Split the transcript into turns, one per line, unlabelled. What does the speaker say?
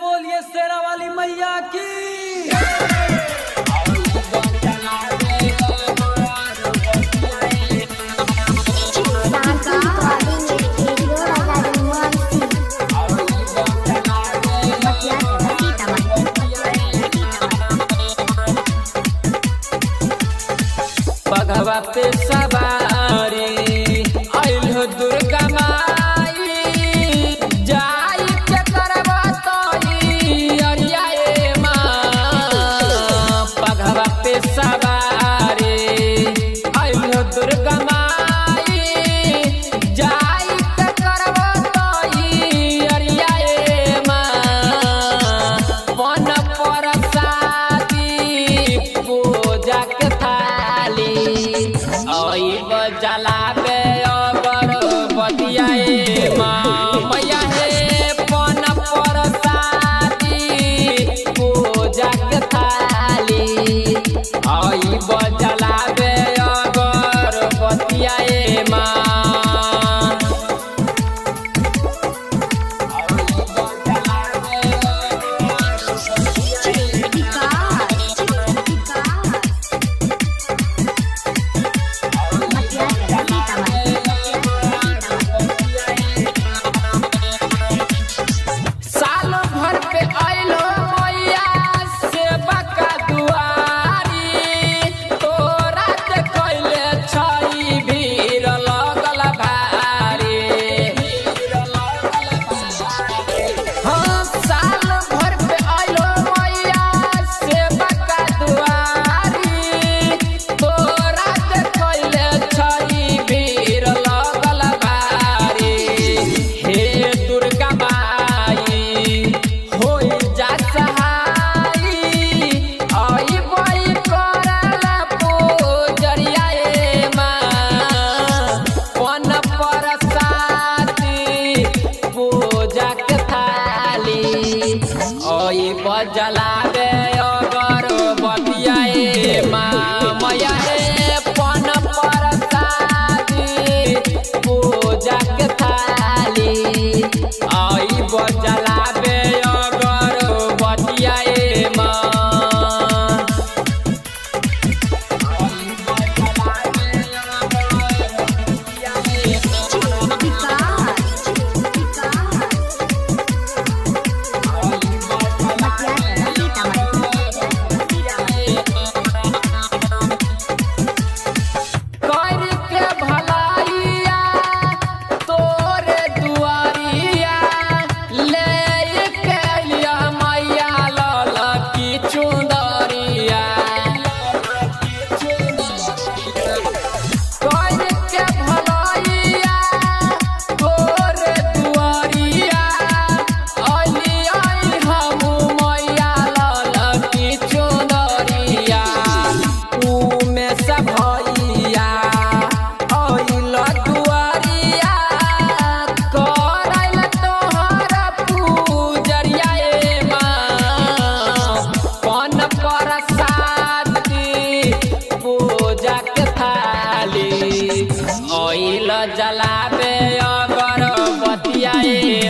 बोलिए शेरा वाली मैया की।
बघवा पे सवारी आइल हो दुर्गा माई, जाई के करवा तोई अरियाए माँ। बघवा पे सवारी आइल हो दुर्गा माई, जाई के करवा तोई अरियाए माँ। मन परसादी पूजा के थाली जलाबे बतियाए माँ मैया हे पन परसादी पूजा के थाली जलाबे बतियाए माँ। जलाबे बतियाए माँ मैया हे पन परसादी पूजा के थाली जलाबे बतियाए माँ। जलाबे बतियाए